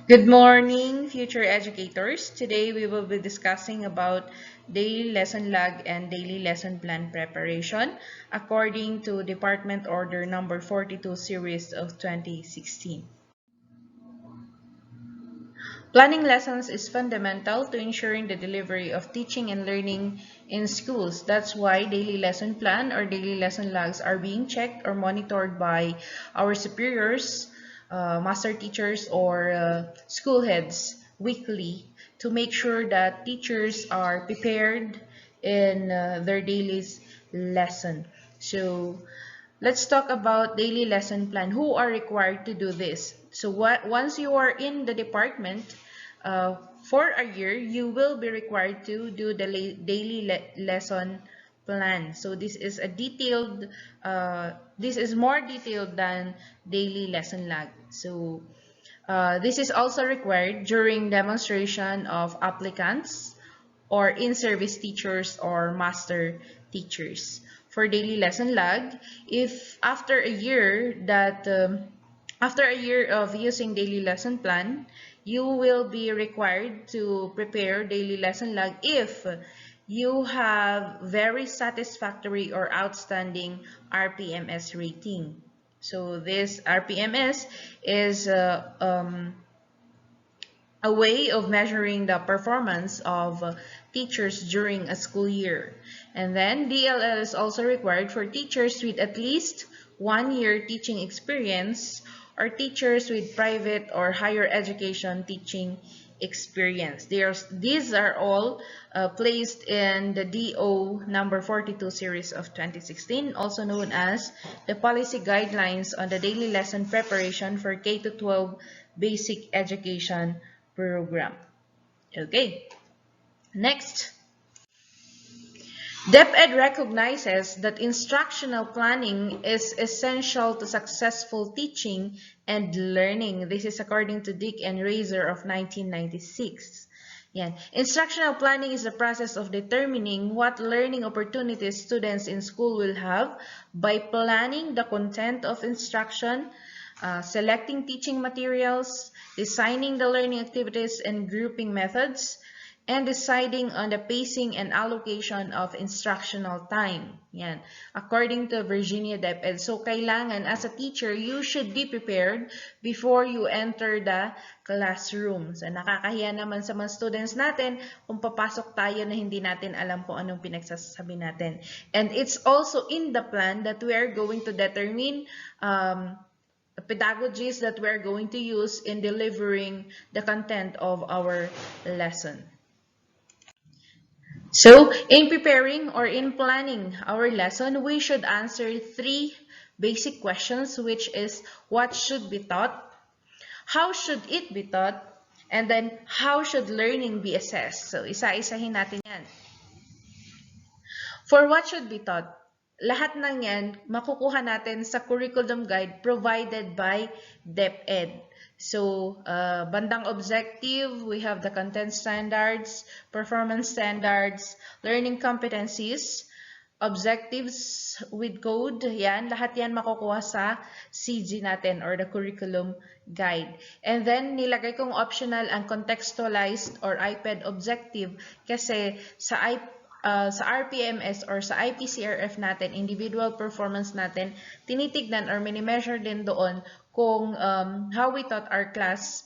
Good morning, future educators. Today we will be discussing about daily lesson log and daily lesson plan preparation according to Department Order number 42 series of 2016. Planning lessons is fundamental to ensuring the delivery of teaching and learning in schools. That's why daily lesson plan or daily lesson logs are being checked or monitored by our superiors, master teachers, or school heads weekly to make sure that teachers are prepared in their daily lesson. So let's talk about daily lesson plan. Who are required to do this? So once you are in the department for a year, you will be required to do the daily lesson plan. So this is more detailed than daily lesson log. So this is also required during demonstration of applicants or in-service teachers or master teachers. For daily lesson log, if after a year of using daily lesson plan, you will be required to prepare daily lesson log if you have very satisfactory or outstanding RPMS rating. So this RPMS is a way of measuring the performance of teachers during a school year. And then DLL is also required for teachers with at least 1 year teaching experience or teachers with private or higher education teaching experience. These are all placed in the DO number 42 series of 2016, also known as the policy guidelines on the daily lesson preparation for K-12 basic education program. Okay, next. DepEd recognizes that instructional planning is essential to successful teaching and learning. This is according to Dick and Razor of 1996. Yan. Instructional planning is the process of determining what learning opportunities students in school will have by planning the content of instruction, selecting teaching materials, designing the learning activities and grouping methods, and deciding on the pacing and allocation of instructional time. Yan. According to Virginia DepEd. So, kailangan as a teacher, you should be prepared before you enter the classroom. So, nakakahiya naman sa mga students natin kung papasok tayo na hindi natin alam kung anong pinagsasabi natin. And it's also in the plan that we are going to determine the pedagogies that we're going to use in delivering the content of our lesson. So, in preparing or in planning our lesson, we should answer 3 basic questions, which is what should be taught, how should it be taught, and then how should learning be assessed. So, isa-isahin natin yan. For what should be taught, lahat ng yan makukuha natin sa curriculum guide provided by DepEd. So, bandang objective, we have the content standards, performance standards, learning competencies, objectives with code, yan, lahat yan makukuha sa CG natin or the curriculum guide. And then, nilagay kong optional ang contextualized or IPED objective kasi sa RPMS or sa IPCRF natin, individual performance natin, tinitignan or mini-measure din doon kung how we taught our class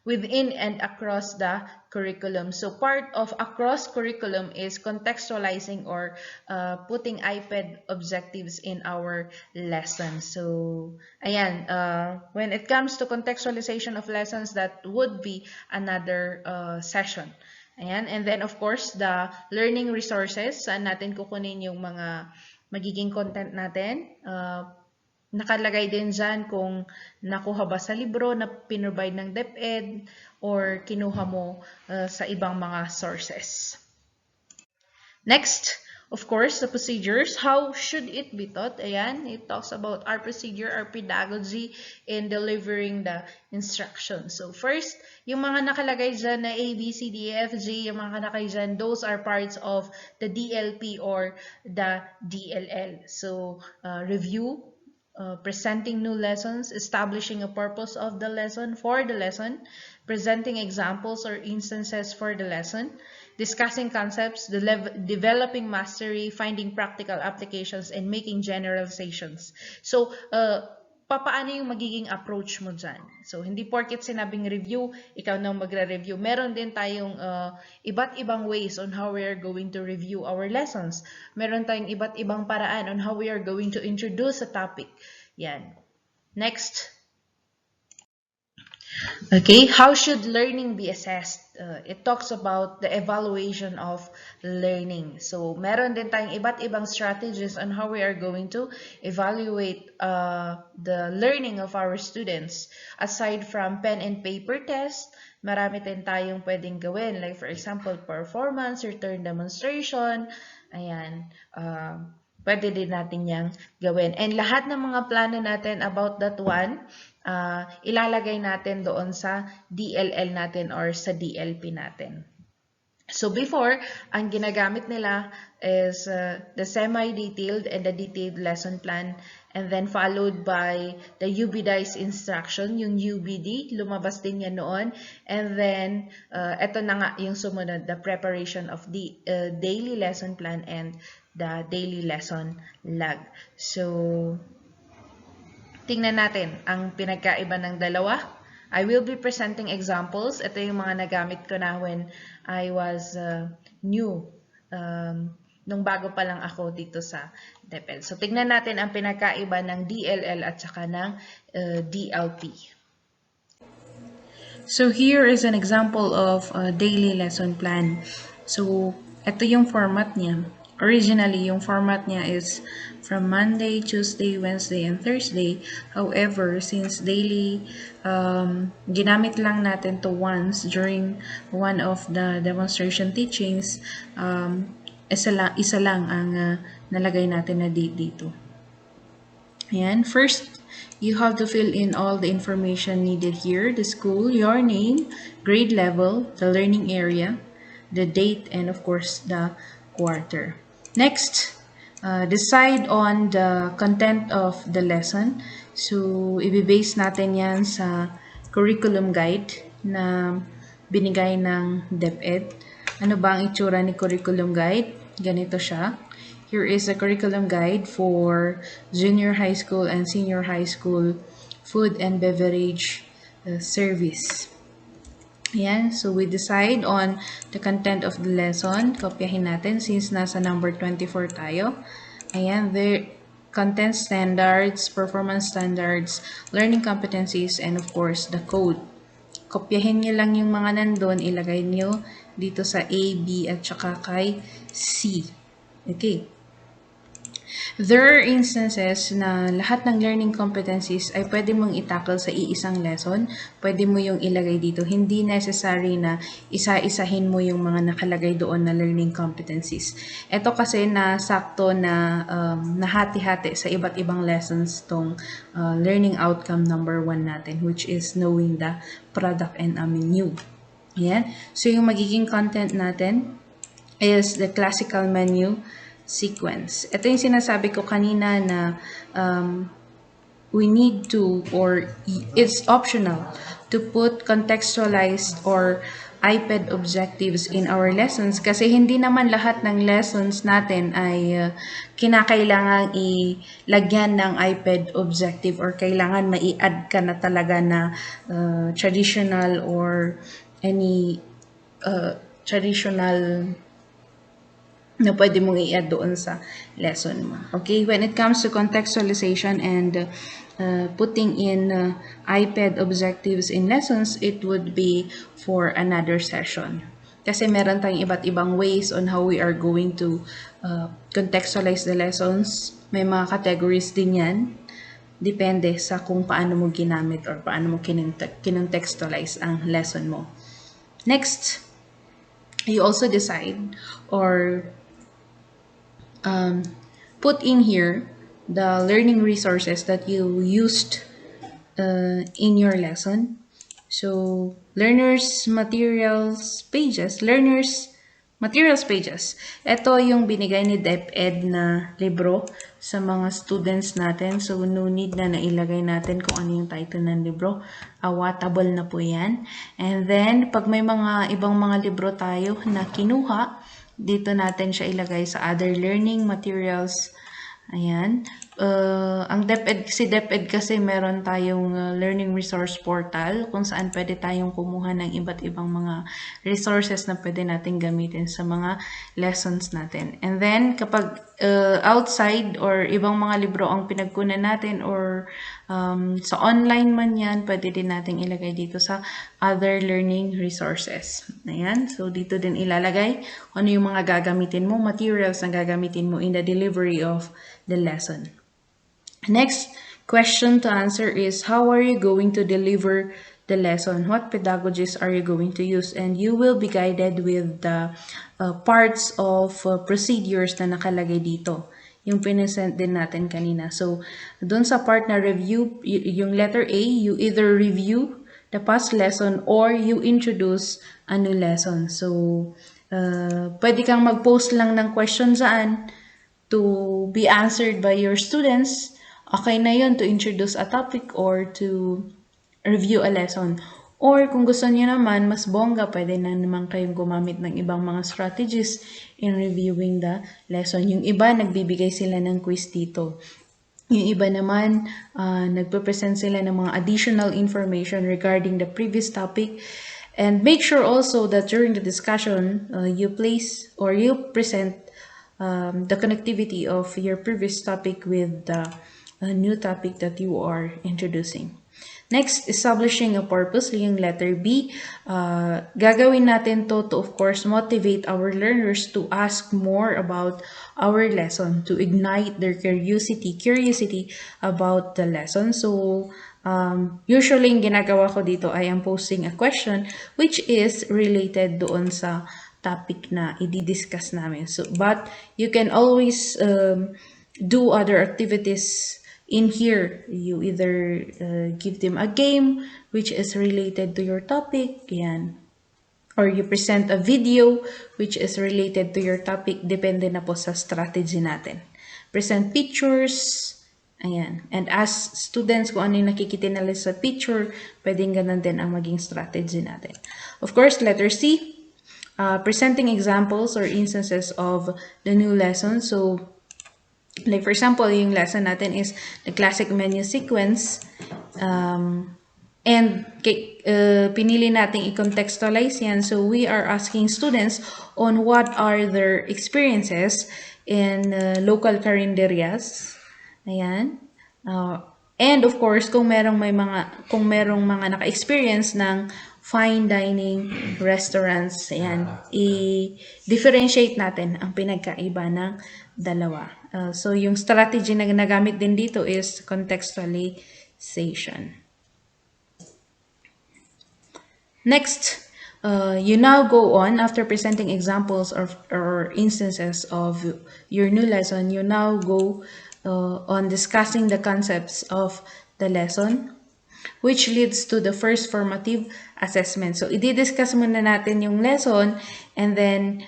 within and across the curriculum. So part of across curriculum is contextualizing or putting IPED objectives in our lesson. So ayan, when it comes to contextualization of lessons, that would be another session. Ayan, and then of course the learning resources, saan natin kukunin yung mga magiging content natin. Nakalagay din dyan kung nakuha ba sa libro na pinrovide ng DepEd or kinuha mo sa ibang mga sources. Next, of course, the procedures. How should it be taught? Ayan, it talks about our procedure, our pedagogy in delivering the instruction. So first, yung mga nakalagay dyan na A, B, C, D, E, F, G, yung mga nakalagay dyan, those are parts of the DLP or the DLL. So, review, presenting new lessons, establishing a purpose of the lesson for the lesson, presenting examples or instances for the lesson, discussing concepts, developing mastery, finding practical applications, and making generalizations. So, papaano yung magiging approach mo dyan? So, hindi porket sinabing review, ikaw na magre-review. Meron din tayong iba't ibang ways on how we are going to review our lessons. Meron tayong iba't ibang paraan on how we are going to introduce a topic. Yan. Next. Okay, how should learning be assessed? It talks about the evaluation of learning. So, meron din tayong iba't ibang strategies on how we are going to evaluate the learning of our students. Aside from pen and paper test, marami din tayong pwedeng gawin. Like for example, performance, return demonstration, ayan, pwede din natin yang gawin. And lahat ng mga plano natin about that one, ilalagay natin doon sa DLL natin or sa DLP natin. So before, ang ginagamit nila is the semi-detailed and the detailed lesson plan, and then followed by the UBDI's instruction, yung UBD, lumabas din yan noon. And then, eto na nga yung sumunod, the preparation of the daily lesson plan and the daily lesson log. So, tingnan natin ang pinagkaiba ng dalawa. I will be presenting examples. Ito yung mga nagamit ko na when I was new, nung bago pa lang ako dito sa DepEd. So, tingnan natin ang pinagkaiba ng DLL at saka ng DLP. So, here is an example of a daily lesson plan. So, ito yung format niya. Originally, yung format niya is from Monday, Tuesday, Wednesday, and Thursday. However, since daily, ginamit lang natin to once during one of the demonstration teachings, isa lang ang nalagay natin na date dito. Ayan. First, you have to fill in all the information needed here. The school, your name, grade level, the learning area, the date, and of course, the quarter. Next, decide on the content of the lesson. So, i-base natin yan sa curriculum guide na binigay ng DepEd. Ano ba ang itsura ni curriculum guide? Ganito siya. Here is a curriculum guide for junior high school and senior high school food and beverage service. Ayan, so we decide on the content of the lesson. Kopyahin natin since nasa number 24 tayo. Ayan, the content standards, performance standards, learning competencies, and of course, the code. Kopyahin nyo lang yung mga nandun, ilagay nyo dito sa A, B, at saka kay C. Okay. There are instances na lahat ng learning competencies ay pwede mong itackle sa iisang lesson. Pwede mo yung ilagay dito. Hindi necessary na isa-isahin mo yung mga nakalagay doon na learning competencies. Ito kasi na sakto na nahati-hati sa iba't ibang lessons tong learning outcome number 1 natin, which is knowing the product and menu. Ayan. So yung magiging content natin is the classical menu sequence. Ito yung sinasabi ko kanina na we need to, or it's optional, to put contextualized or iPad objectives in our lessons kasi hindi naman lahat ng lessons natin ay kinakailangang ilagyan ng iPad objective or kailangan mai-add ka na talaga na traditional or any traditional na pwede mong i-add doon sa lesson mo. Okay, when it comes to contextualization and putting in iPad objectives in lessons, it would be for another session. Kasi meron tayong iba't ibang ways on how we are going to contextualize the lessons. May mga categories din yan. Depende sa kung paano mo ginamit or paano mo kinontextualize ang lesson mo. Next, you also decide or put in here the learning resources that you used in your lesson. So, learners materials pages. Ito yung binigay ni DepEd na libro sa mga students natin. So, no need na nailagay natin kung ano yung title ng libro. Awatable na po yan. And then, pag may mga ibang mga libro tayo na kinuha, dito natin siya ilagay sa other learning materials. Ayan. Ang DepEd, si DepEd kasi meron tayong learning resource portal kung saan pwede tayong kumuha ng iba't ibang mga resources na pwede natin gamitin sa mga lessons natin. And then, kapag outside or ibang mga libro ang pinagkunan natin or sa online man yan, pwede din natin ilagay dito sa other learning resources. Ayan. So, dito din ilalagay ano yung mga gagamitin mo, materials na gagamitin mo in the delivery of the lesson. Next question to answer is, how are you going to deliver the lesson? What pedagogies are you going to use? And you will be guided with the parts of procedures na nakalagay dito. Yung pinesent din natin kanina. So, dun sa part na review, yung letter A, you either review the past lesson or you introduce a new lesson. So, pwede kang mag-post lang ng question dyan to be answered by your students. Okay na yun to introduce a topic or to review a lesson. Or kung gusto niyo naman, mas bongga, pwede na naman kayong gumamit ng ibang mga strategies in reviewing the lesson. Yung iba, nagbibigay sila ng quiz dito. Yung iba naman, nagpe-present sila ng mga additional information regarding the previous topic. And make sure also that during the discussion, you place or you present the connectivity of your previous topic with the new topic that you are introducing. Next, establishing a purpose, yung letter B. Gagawin natin to of course, motivate our learners to ask more about our lesson, to ignite their curiosity about the lesson. So, usually, yung ginagawa ko dito ay ang posting a question which is related doon sa topic na i-discuss namin. So, but you can always do other activities in here. You either give them a game which is related to your topic, yan. Or you present a video which is related to your topic, depende na po sa strategy natin. Present pictures, ayan. And ask students kung ano yung nakikita nila sa picture, pwedeng ganun din ang maging strategy natin. Of course, letter C, presenting examples or instances of the new lesson. So, like for example, yung lesson natin is the classic menu sequence. And pinili natin i-contextualize yan. So, we are asking students on what are their experiences in local carinderias. Ayan. And of course, kung merong mga naka-experience ng fine dining restaurants, ayan, i-differentiate natin ang pinagkaiba ng dalawa. So, yung strategy na nagamit din dito is contextualization. Next, you now go on, after presenting examples or instances of your new lesson, you now go on discussing the concepts of the lesson, which leads to the first formative assessment. So, i-discuss muna natin yung lesson and then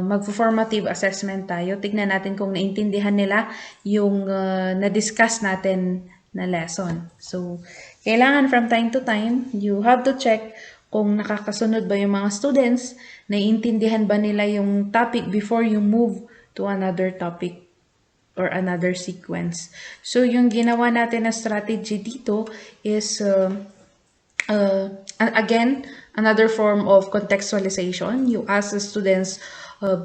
mag-formative assessment tayo. Tignan natin kung naintindihan nila yung na-discuss natin na lesson. So, kailangan from time to time, you have to check kung nakakasunod ba yung mga students, naiintindihan ba nila yung topic before you move to another topic or another sequence. So, yung ginawa natin na strategy dito is, again, another form of contextualization. You ask the students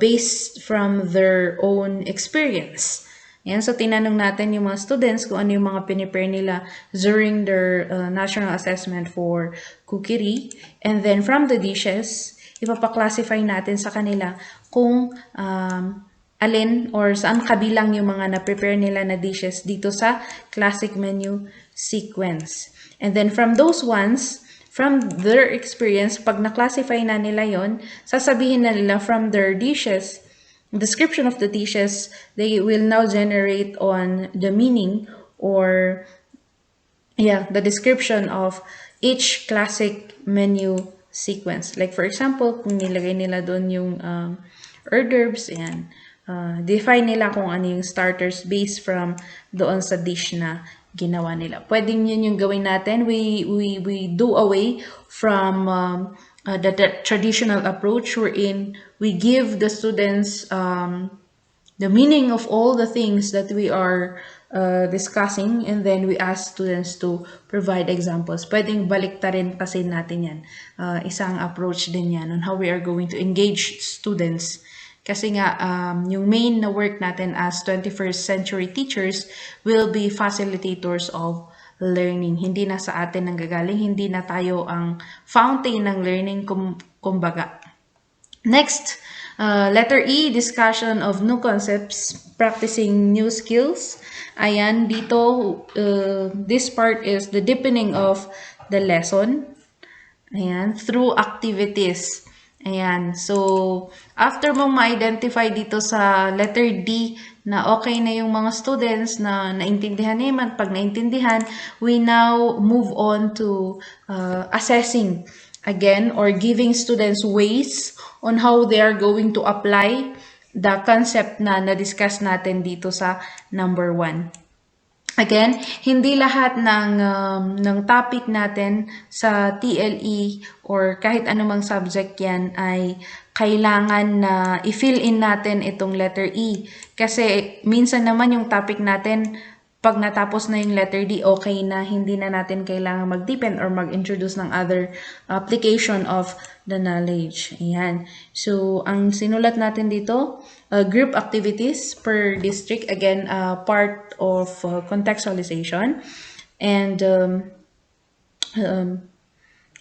based from their own experience. Yan, so tinanong natin yung mga students kung ano yung mga pinipare nila during their national assessment for cookery. And then from the dishes, ipapaklasify natin sa kanila kung alin or saan kabilang yung mga na-prepare nila na dishes dito sa classic menu sequence. And then from those ones, from their experience, pag na-classify na nila yon, sasabihin na nila from their dishes, description of the dishes, they will now generate on the meaning or the description of each classic menu sequence. Like for example, kung nilagay nila doon yung hors d'oeuvres, yan. define nila kung ano yung starters based from doon sa dish na ginawa nila. Pwedeng yun yung gawin natin. We do away from the traditional approach wherein we give the students the meaning of all the things that we are discussing, and then we ask students to provide examples. Pwedeng baliktarin kasi natin yan. Isang approach din yan on how we are going to engage students. Kasi nga, yung main na work natin as 21st century teachers will be facilitators of learning. Hindi na sa atin nanggagaling, hindi na tayo ang fountain ng learning, kumbaga. Next, letter E, discussion of new concepts, practicing new skills. Ayan, dito, this part is the deepening of the lesson. Ayan, through activities. Ayan, so, after mong ma-identify dito sa letter D na okay na yung mga students na naintindihan naman, pag naintindihan, we now move on to assessing again or giving students ways on how they are going to apply the concept na na-discuss natin dito sa number 1. Again, hindi lahat ng topic natin sa TLE or kahit anumang subject yan ay kailangan na i-fill in natin itong letter E. Kasi minsan naman yung topic natin, pag natapos na yung letter D, okay na, hindi na natin kailangan mag-deepen or mag-introduce ng other application of the knowledge. Ayan. So, ang sinulat natin dito, group activities per district, again, part of contextualization, and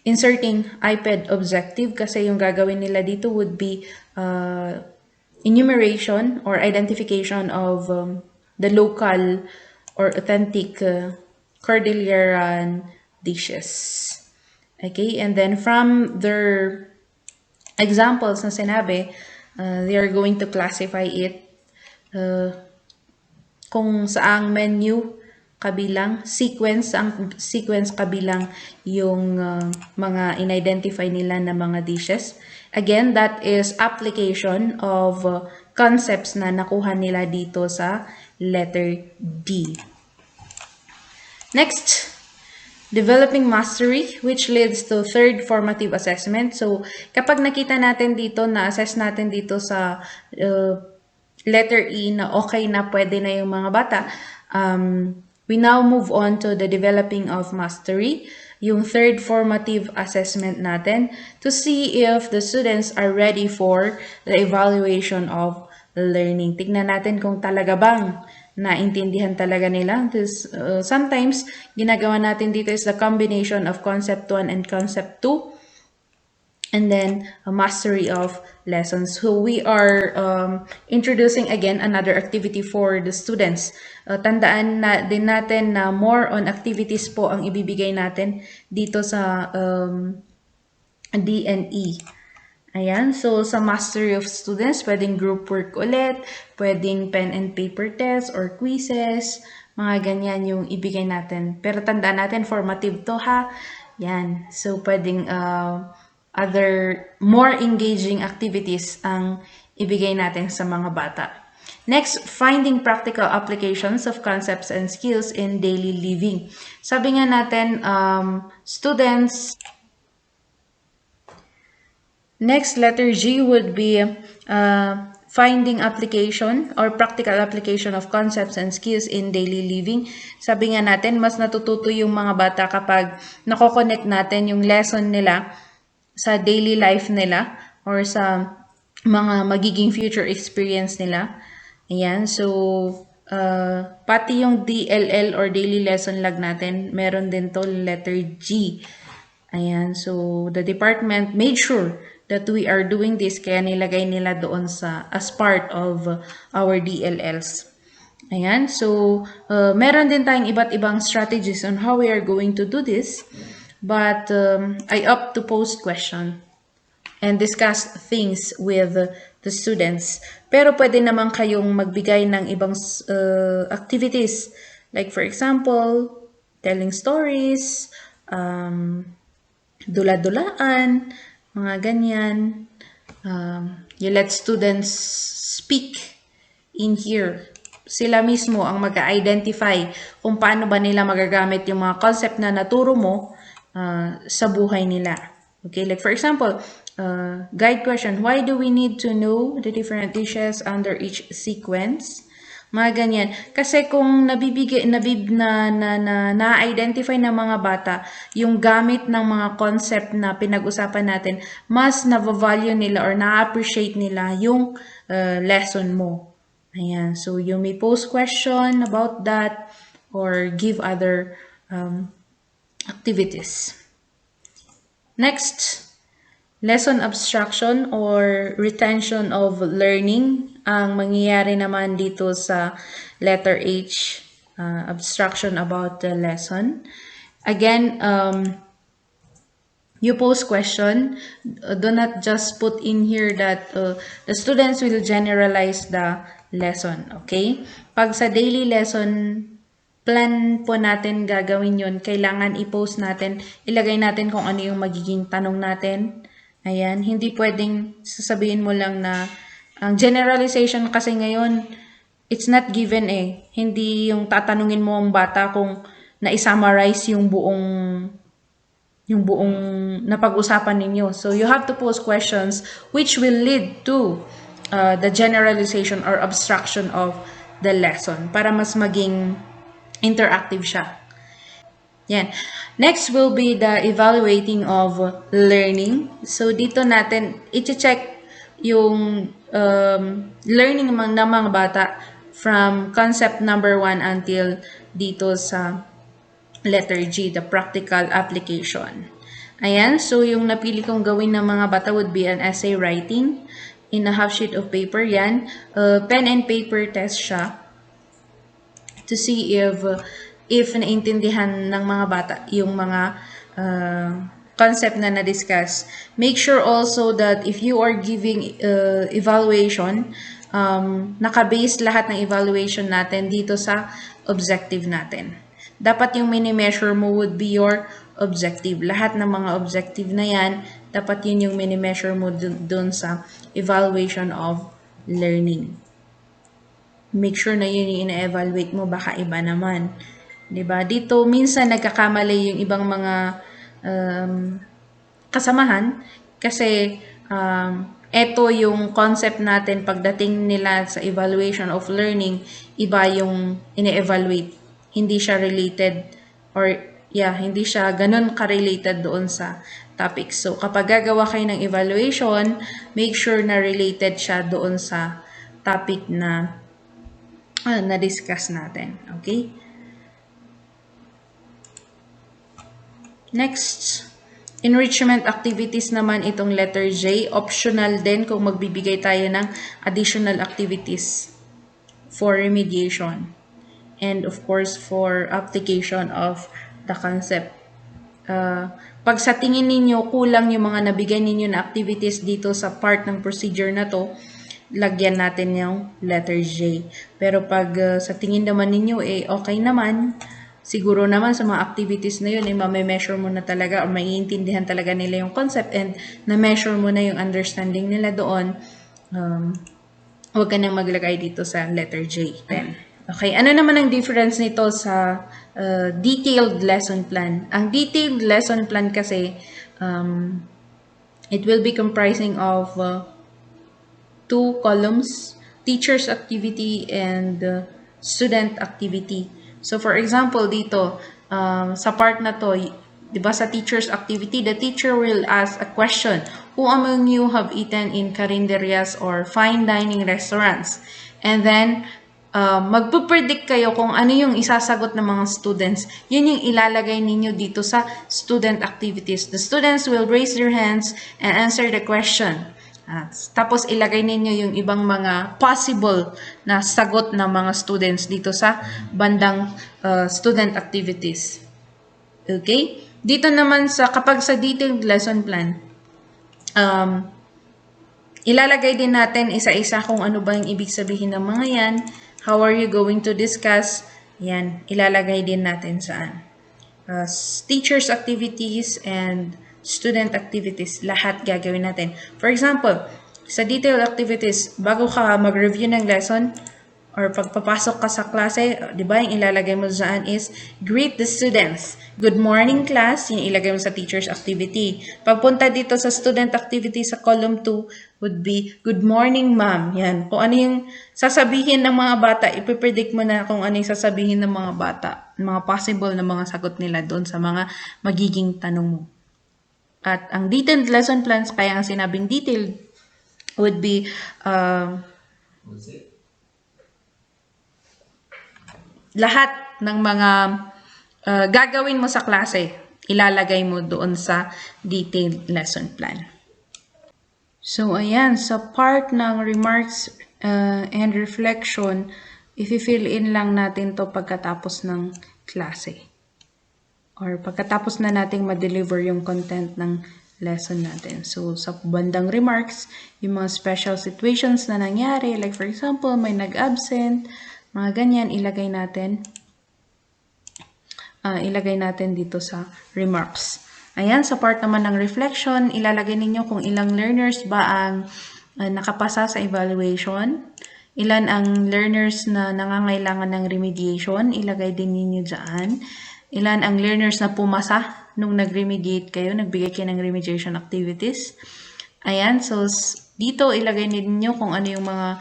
inserting iPad objective kasi yung gagawin nila dito would be enumeration or identification of the local or authentic Cordilleran dishes. Okay, and then from their examples na sinabi, they are going to classify it kung saang menu kabilang, ang sequence kabilang yung mga in-identify nila na mga dishes. Again, that is application of concepts na nakuha nila dito sa letter D. Next, developing mastery, which leads to third formative assessment. So, kapag nakita natin dito, na-assess natin dito sa letter E na okay na, pwede na yung mga bata, we now move on to the developing of mastery, yung third formative assessment natin, to see if the students are ready for the evaluation of learning. Tignan natin kung talaga bang naintindihan talaga nila. This, sometimes, ginagawa natin dito is the combination of concept 1 and concept 2. And then a mastery of lessons. So we are introducing again another activity for the students. Tandaan na din natin na more on activities po ang ibibigay natin dito sa D and E. Ayan, so sa mastery of students, pwedeng group work ulit, pwedeng pen and paper test or quizzes, mga ganyan yung ibigay natin. Pero tandaan natin, formative to ha. Yan, so pwedeng other more engaging activities ang ibigay natin sa mga bata. Next, finding practical applications of concepts and skills in daily living. Sabi nga natin, students. Next, letter G would be finding application or practical application of concepts and skills in daily living. Sabi nga natin, mas natututo yung mga bata kapag nako-connect natin yung lesson nila sa daily life nila or sa mga magiging future experience nila. Ayan, so pati yung DLL or daily lesson log natin, meron din to letter G. Ayan, so the department made sure that we are doing this, kaya nilagay nila doon sa as part of our DLLs. Ayan, so meron din tayong iba't ibang strategies on how we are going to do this. But I opt to post question and discuss things with the students. Pero pwede naman kayong magbigay ng ibang activities. Like for example, telling stories, dula-dulaan, mga ganyan. You let students speak in here. Sila mismo ang mag-identify kung paano ba nila magagamit yung mga concept na naturo mo sa buhay nila. Okay, like for example, guide question, why do we need to know the different dishes under each sequence? Mga ganyan. Kasi kung na-identify ng mga bata yung gamit ng mga concept na pinag-usapan natin, mas na-value nila or na-appreciate nila yung lesson mo. Ayan. So, you may post question about that or give other activities. Next, lesson abstraction or retention of learning. Ang mangyayari naman dito sa letter H, abstraction about the lesson. Again, you post question. Do not just put in here that the students will generalize the lesson. Okay? Pag sa daily lesson plan po natin gagawin yun, kailangan i-post natin, ilagay natin kung ano yung magiging tanong natin. Ayan, hindi pwedeng sasabihin mo lang na, ang generalization kasi ngayon, it's not given eh. Hindi yung tatanungin mo ang bata kung na-summarize yung buong napag-usapan ninyo. So, you have to post questions which will lead to the generalization or abstraction of the lesson para mas maging interactive siya. Yan. Next will be the evaluating of learning. So, dito natin i-check yung learning ng mga bata from concept number 1 until dito sa letter G, the practical application. Ayan. So, yung napili kong gawin ng mga bata would be an essay writing in a half sheet of paper. Yan. Pen and paper test siya to see if naintindihan ng mga bata yung mga concept na na-discuss. Make sure also that if you are giving evaluation, naka-base lahat ng evaluation natin dito sa objective natin. Dapat yung mini-measure mo would be your objective. Lahat ng mga objective na yan, dapat yun yung mini-measure mo dun sa evaluation of learning. Make sure na yun yung ina-evaluate mo, baka iba naman. 'Di ba? Dito minsan nagkakamali yung ibang mga kasamahan kasi eto yung concept natin pagdating nila sa evaluation of learning, iba yung ine-evaluate. Hindi siya related or hindi siya ganun ka-related doon sa topic. So kapag gagawa kayo ng evaluation, make sure na related siya doon sa topic na na-discuss natin. Okay? Next, enrichment activities naman itong letter J. Optional din kung magbibigay tayo ng additional activities for remediation. And of course, for application of the concept. Pag sa tingin ninyo, kulang yung mga nabigay ninyo na activities dito sa part ng procedure na to, lagyan natin yung letter J. Pero pag sa tingin naman ninyo, okay naman, siguro naman sa mga activities na yun, ma-measure mo na talaga o maiintindihan talaga nila yung concept and na-measure mo na yung understanding nila doon, huwag ka nang maglagay dito sa letter J. Then, okay, ano naman ang difference nito sa detailed lesson plan? Ang detailed lesson plan kasi, it will be comprising of 2 columns, teacher's activity and student activity. So, for example, dito, sa part na to, di ba sa teacher's activity, the teacher will ask a question. Who among you have eaten in carinderias or fine dining restaurants? And then, magpupredict kayo kung ano yung isasagot ng mga students. Yun yung ilalagay ninyo dito sa student activities. The students will raise their hands and answer the question. Tapos ilagay ninyo yung ibang mga possible na sagot ng mga students dito sa bandang student activities. Okay? Dito naman kapag sa detailed lesson plan, ilalagay din natin isa-isa kung ano ba yung ibig sabihin ng mga yan. How are you going to discuss? Yan, ilalagay din natin saan. Teachers activities and student activities, lahat gagawin natin. For example, sa detailed activities, bago ka mag-review ng lesson, or pagpapasok ka sa klase, di ba, yung ilalagay mo dyan is greet the students. Good morning class, yung ilagay mo sa teacher's activity. Pagpunta dito sa student activity sa column 2 would be good morning ma'am. Yan. Kung ano yung sasabihin ng mga bata, ipipredict mo na kung ano yung sasabihin ng mga bata, mga possible na mga sagot nila doon sa mga magiging tanong mo. At ang detailed lesson plans, kaya ang sinabing detailed would be lahat ng mga gagawin mo sa klase, ilalagay mo doon sa detailed lesson plan. So, ayan, sa part ng remarks and reflection, i-fill in lang natin to pagkatapos ng klase. Or pagkatapos na nating ma-deliver yung content ng lesson natin. So, sa bandang remarks, yung mga special situations na nangyari, like for example, may nag-absent, mga ganyan, ilagay natin dito sa remarks. Ayan, sa part naman ng reflection, ilalagay ninyo kung ilang learners ba ang nakapasa sa evaluation, ilan ang learners na nangangailangan ng remediation, ilagay din ninyo dyan. Ilan ang learners na pumasa nung nag-remediate kayo, nagbigay kayo ng remediation activities. Ayan, so dito ilagay ninyo kung ano yung mga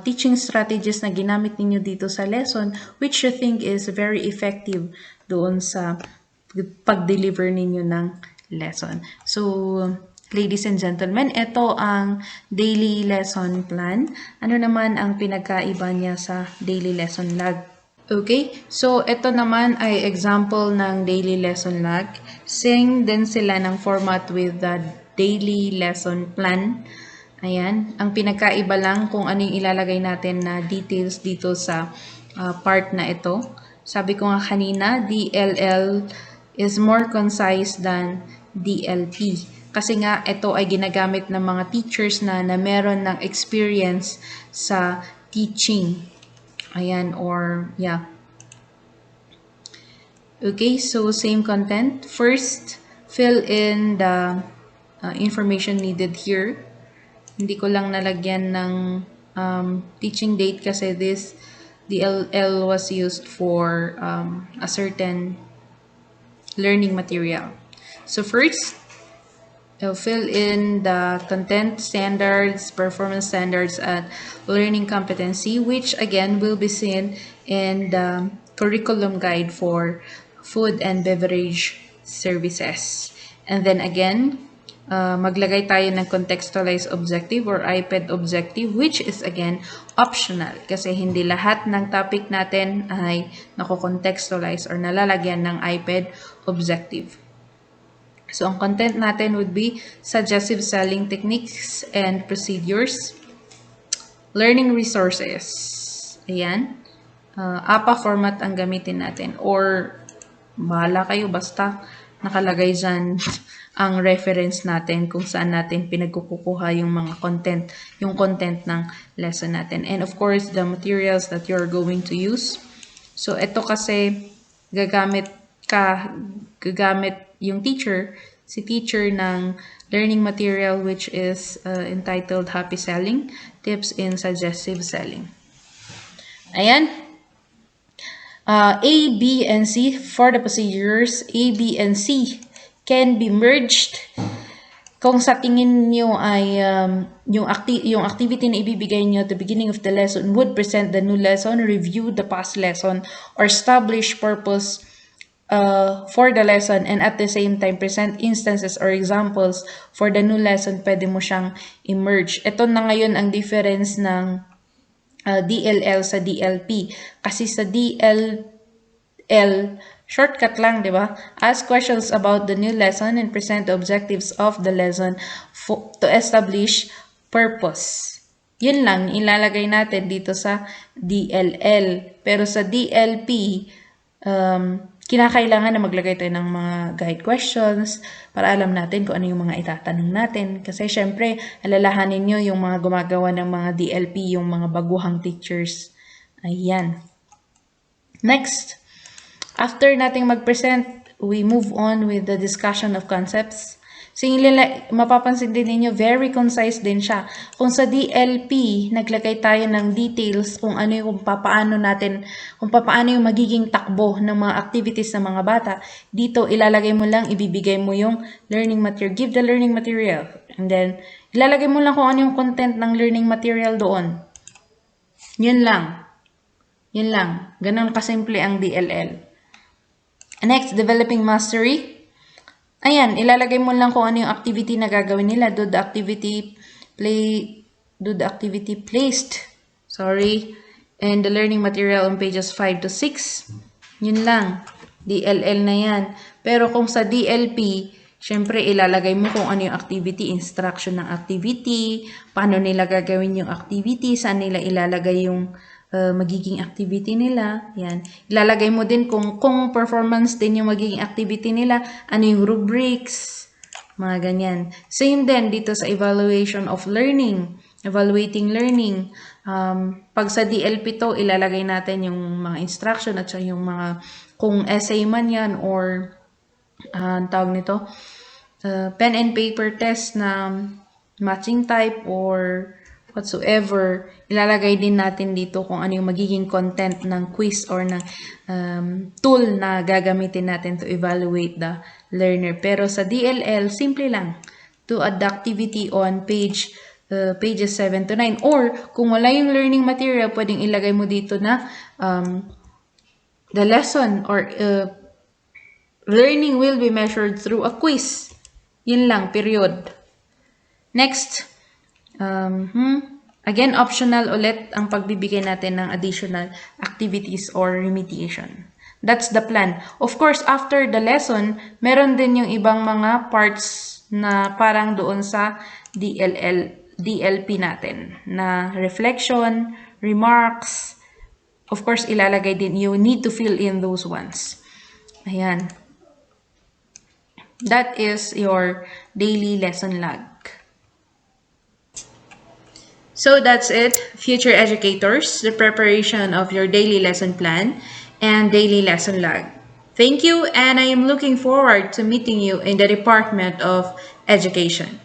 teaching strategies na ginamit ninyo dito sa lesson which you think is very effective doon sa pag-deliver ninyo ng lesson. So, ladies and gentlemen, ito ang daily lesson plan. Ano naman ang pinagkaiba niya sa daily lesson log? Okay, so ito naman ay example ng daily lesson log. Same din sila ng format with the daily lesson plan. Ayan, ang pinagkaiba lang kung ano yung ilalagay natin na details dito sa part na ito. Sabi ko nga kanina, DLL is more concise than DLP. Kasi nga, ito ay ginagamit ng mga teachers na meron ng experience sa teaching. Ayan, or yeah. Okay, so same content. First, fill in the information needed here. Hindi ko lang nalagyan ng teaching date kasi this DLL was used for a certain learning material. So first, I'll fill in the content standards, performance standards, and learning competency, which again will be seen in the curriculum guide for food and beverage services. And then again, maglagay tayo ng contextualized objective or IPED objective, which is again optional kasi hindi lahat ng topic natin ay nako-contextualize or nalalagyan ng IPED objective. So, ang content natin would be suggestive selling techniques and procedures, learning resources. Ayan. APA format ang gamitin natin. Or, bahala kayo, basta nakalagay dyan ang reference natin kung saan natin pinagkukuha yung mga content, yung content ng lesson natin. And of course, the materials that you're going to use. So, ito kasi gagamit yung si teacher ng learning material which is entitled Happy Selling, Tips in Suggestive Selling. Ayan. A, B, and C for the procedures. A, B, and C can be merged kung sa tingin nyo ay yung activity na ibibigay nyo at the beginning of the lesson would present the new lesson, review the past lesson, or establish purpose for the lesson, and at the same time present instances or examples for the new lesson, pwede mo siyang i-merge. Ito na ngayon ang difference ng DLL sa DLP. Kasi sa DLL, shortcut lang, di ba? Ask questions about the new lesson and present the objectives of the lesson to establish purpose. Yun lang, ilalagay natin dito sa DLL. Pero sa DLP, kinakailangan na maglagay tayo ng mga guide questions para alam natin kung ano yung mga itatanong natin. Kasi syempre, alalahanin nyo yung mga gumagawa ng mga DLP, yung mga baguhang teachers. Ayan. Next, after nating mag-present, we move on with the discussion of concepts. So, mapapansin din ninyo, very concise din siya. Kung sa DLP, naglagay tayo ng details kung ano yung kung paano yung magiging takbo ng mga activities ng mga bata. Dito, ilalagay mo lang, ibibigay mo yung learning material. Give the learning material. And then, ilalagay mo lang kung ano yung content ng learning material doon. Yun lang. Yun lang. Ganun kasimple ang DLL. Next, developing mastery. Ayan, ilalagay mo lang kung ano yung activity na gagawin nila. Do the activity placed. Sorry. And the learning material on pages 5 to 6. Yun lang. DLL na yan. Pero kung sa DLP, syempre ilalagay mo kung ano yung activity, instruction ng activity, paano nila gagawin yung activity, saan nila ilalagay yung magiging activity nila. Yan. Ilalagay mo din kung performance din yung magiging activity nila, ano yung rubrics, mga ganyan. Same din dito sa evaluation of learning, evaluating learning. Pag sa DLP to, ilalagay natin yung mga instruction at saka yung mga, kung essay man yan or tawag nito, pen and paper test na matching type or whatsoever, ilalagay din natin dito kung ano yung magiging content ng quiz or ng tool na gagamitin natin to evaluate the learner. Pero sa DLL, simple lang. To add the activity on pages 7 to 9. Or, kung wala yung learning material, pwedeng ilagay mo dito na the lesson or learning will be measured through a quiz. Yun lang, period. Next, again, optional ulit ang pagbibigay natin ng additional activities or remediation. That's the plan. Of course, after the lesson, meron din yung ibang mga parts na parang doon sa DLP natin na reflection, remarks. Of course, ilalagay din. You need to fill in those ones. Ayan. That is your daily lesson log. So that's it, future educators, the preparation of your daily lesson plan and daily lesson log. Thank you, and I am looking forward to meeting you in the Department of Education.